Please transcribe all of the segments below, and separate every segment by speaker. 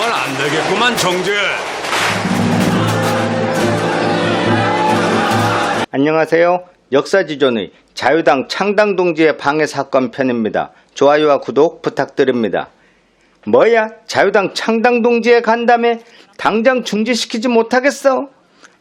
Speaker 1: 정말 안 되겠구만, 정재.
Speaker 2: 안녕하세요. 역사지존의 자유당 창당동지의 방해 사건 편입니다. 좋아요와 구독 부탁드립니다. 뭐야? 자유당 창당동지의 간담회 당장 중지시키지 못하겠어?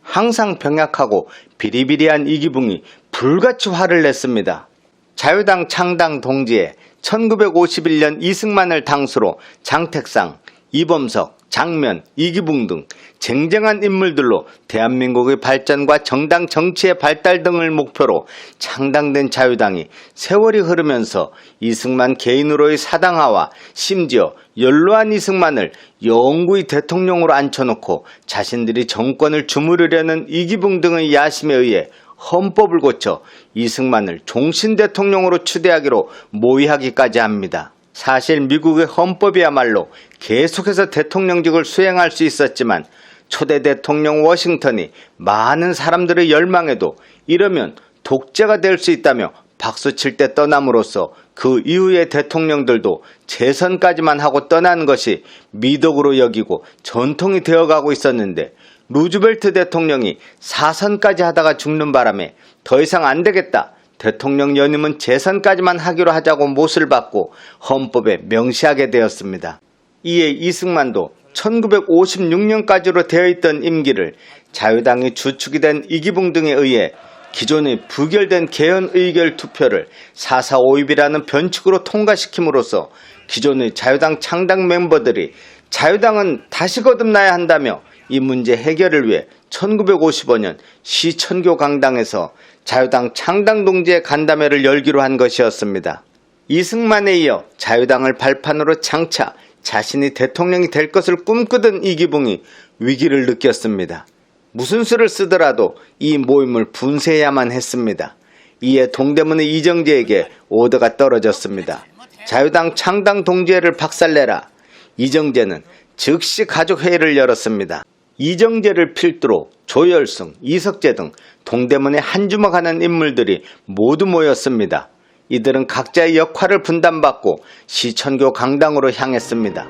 Speaker 2: 항상 병약하고 비리비리한 이기붕이 불같이 화를 냈습니다. 자유당 창당동지에 1951년 이승만을 당수로 장택상, 이범석, 장면, 이기붕 등 쟁쟁한 인물들로 대한민국의 발전과 정당 정치의 발달 등을 목표로 창당된 자유당이 세월이 흐르면서 이승만 개인으로의 사당화와 심지어 연로한 이승만을 영구히 대통령으로 앉혀놓고 자신들이 정권을 주무르려는 이기붕 등의 야심에 의해 헌법을 고쳐 이승만을 종신 대통령으로 추대하기로 모의하기까지 합니다. 사실 미국의 헌법이야말로 계속해서 대통령직을 수행할 수 있었지만 초대 대통령 워싱턴이 많은 사람들의 열망에도 이러면 독재가 될 수 있다며 박수칠 때 떠남으로써 그 이후의 대통령들도 재선까지만 하고 떠나는 것이 미덕으로 여기고 전통이 되어가고 있었는데 루즈벨트 대통령이 4선까지 하다가 죽는 바람에 더 이상 안 되겠다. 대통령 연임은 재선까지만 하기로 하자고 못을 받고 헌법에 명시하게 되었습니다. 이에 이승만도 1956년까지로 되어 있던 임기를 자유당이 주축이 된 이기붕 등에 의해 기존의 부결된 개헌 의결 투표를 4.4.5입이라는 변칙으로 통과시킴으로써 기존의 자유당 창당 멤버들이 자유당은 다시 거듭나야 한다며 이 문제 해결을 위해 1955년 시천교 강당에서 자유당 창당동지의 간담회를 열기로 한 것이었습니다. 이승만에 이어 자유당을 발판으로 장차 자신이 대통령이 될 것을 꿈꾸던 이기붕이 위기를 느꼈습니다. 무슨 수를 쓰더라도 이 모임을 분쇄해야만 했습니다. 이에 동대문의 이정재에게 오더가 떨어졌습니다. 자유당 창당동지회를 박살내라. 이정재는 즉시 가족회의를 열었습니다. 이정재를 필두로 조열승, 이석재 등 동대문에 한 주먹 하는 인물들이 모두 모였습니다. 이들은 각자의 역할을 분담받고 시천교 강당으로 향했습니다.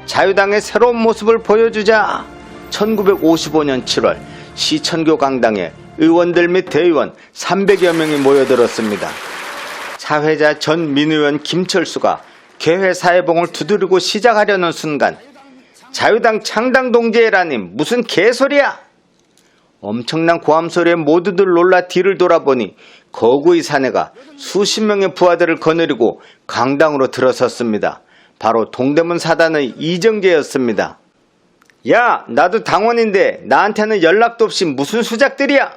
Speaker 2: 자유당의 새로운 모습을 보여주자. 1955년 7월 시천교 강당에 의원들 및 대의원 300여 명이 모여들었습니다. 사회자 전 민의원 김철수가 개회 사회봉을 두드리고 시작하려는 순간 자유당 창당동지회라니 무슨 개소리야! 엄청난 고함 소리에 모두들 놀라 뒤를 돌아보니 거구의 사내가 수십 명의 부하들을 거느리고 강당으로 들어섰습니다. 바로 동대문 사단의 이정재였습니다. 야, 나도 당원인데 나한테는 연락도 없이 무슨 수작들이야!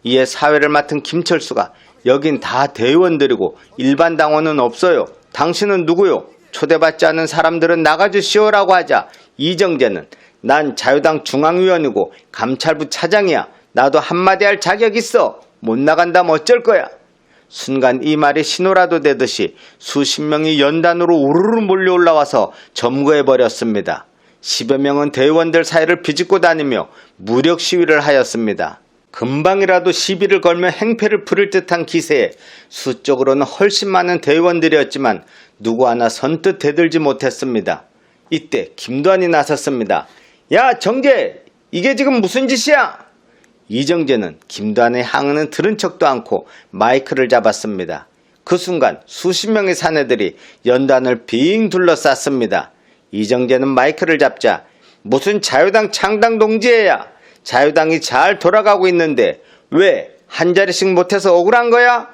Speaker 2: 이에 사회를 맡은 김철수가 여긴 다 대의원들이고 일반 당원은 없어요. 당신은 누구요? 초대받지 않은 사람들은 나가주시오라고 하자 이정재는 난 자유당 중앙위원이고 감찰부 차장이야. 나도 한마디 할 자격 있어. 못 나간다면 어쩔 거야. 순간 이 말이 신호라도 되듯이 수십 명이 연단으로 우르르 몰려올라와서 점거해버렸습니다. 10여 명은 대의원들 사이를 비집고 다니며 무력 시위를 하였습니다. 금방이라도 시비를 걸며 행패를 부릴 듯한 기세에 수적으로는 훨씬 많은 대의원들이었지만 누구 하나 선뜻 대들지 못했습니다. 이때 김두한이 나섰습니다. 야, 정재! 이게 지금 무슨 짓이야? 이정재는 김두한의 항의는 들은 척도 않고 마이크를 잡았습니다. 그 순간 수십 명의 사내들이 연단을 빙 둘러쌌습니다. 이정재는 마이크를 잡자 무슨 자유당 창당동지회야? 자유당이 잘 돌아가고 있는데 왜 한 자리씩 못해서 억울한 거야?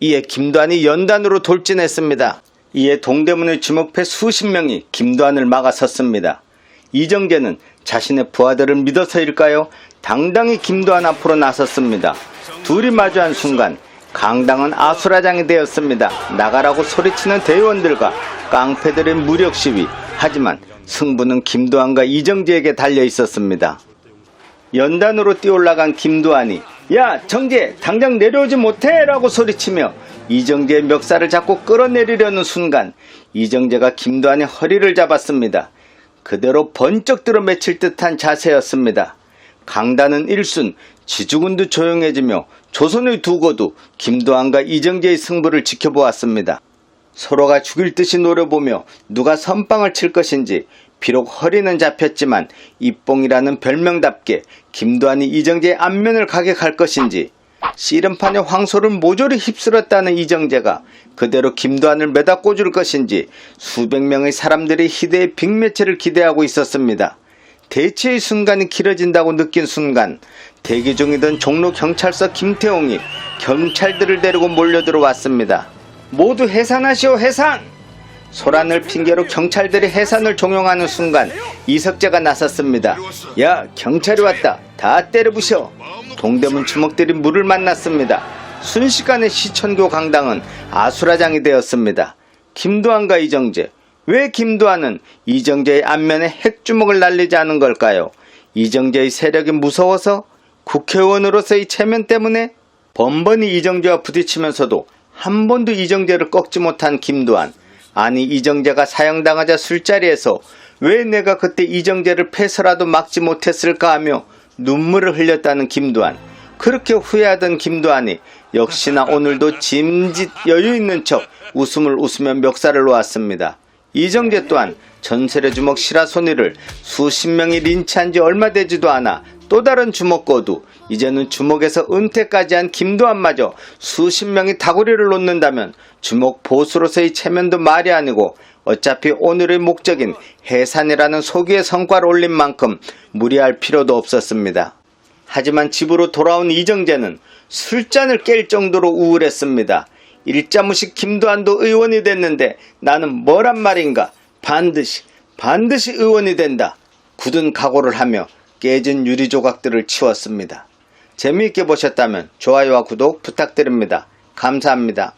Speaker 2: 이에 김두한이 연단으로 돌진했습니다. 이에 동대문의 주먹패 수십 명이 김두한을 막아섰습니다. 이정재는 자신의 부하들을 믿어서일까요? 당당히 김두한 앞으로 나섰습니다. 둘이 마주한 순간 강당은 아수라장이 되었습니다. 나가라고 소리치는 대의원들과 깡패들의 무력 시위. 하지만 승부는 김두한과 이정재에게 달려 있었습니다. 연단으로 뛰어올라간 김두한이 야, 정재! 당장 내려오지 못해! 라고 소리치며 이정재의 멱살을 잡고 끌어내리려는 순간 이정재가 김두한의 허리를 잡았습니다. 그대로 번쩍 들어 맺힐 듯한 자세였습니다. 강단은 일순 지주군도 조용해지며 조선의 두고도 김두한과 이정재의 승부를 지켜보았습니다. 서로가 죽일 듯이 노려보며 누가 선빵을 칠 것인지 비록 허리는 잡혔지만 이뽕이라는 별명답게 김두한이 이정재의 안면을 가격할 것인지, 씨름판의 황소를 모조리 휩쓸었다는 이정재가 그대로 김두한을 매다 꽂을 것인지 수백 명의 사람들이 희대의 빅매치를 기대하고 있었습니다. 대치의 순간이 길어진다고 느낀 순간 대기 중이던 종로 경찰서 김태홍이 경찰들을 데리고 몰려들어왔습니다. 모두 해산하시오, 해산! 소란을 핑계로 경찰들이 해산을 종용하는 순간 이석재가 나섰습니다. 야, 경찰이 왔다. 다 때려부셔. 동대문 주먹들이 물을 만났습니다. 순식간에 시천교 강당은 아수라장이 되었습니다. 김두한과 이정재. 왜 김두한은 이정재의 안면에 핵주먹을 날리지 않은 걸까요? 이정재의 세력이 무서워서? 국회의원으로서의 체면 때문에? 번번이 이정재와 부딪히면서도 한 번도 이정재를 꺾지 못한 김두한. 아니, 이정재가 사형당하자 술자리에서 왜 내가 그때 이정재를 패서라도 막지 못했을까 하며 눈물을 흘렸다는 김두한. 그렇게 후회하던 김두한이 역시나 오늘도 짐짓 여유있는 척 웃음을 웃으며 멱살을 놓았습니다. 이정재 또한 전설의 주먹 시라소니를 수십 명이 린치한 지 얼마 되지도 않아 또 다른 주먹거두, 이제는 주먹에서 은퇴까지 한 김두한마저 수십 명이 다구리를 놓는다면 주먹 보수로서의 체면도 말이 아니고 어차피 오늘의 목적인 해산이라는 소기의 성과를 올린 만큼 무리할 필요도 없었습니다. 하지만 집으로 돌아온 이정재는 술잔을 깰 정도로 우울했습니다. 일자무식 김두한도 의원이 됐는데 나는 뭐란 말인가? 반드시 의원이 된다. 굳은 각오를 하며 깨진 유리 조각들을 치웠습니다. 재미있게 보셨다면 좋아요와 구독 부탁드립니다. 감사합니다.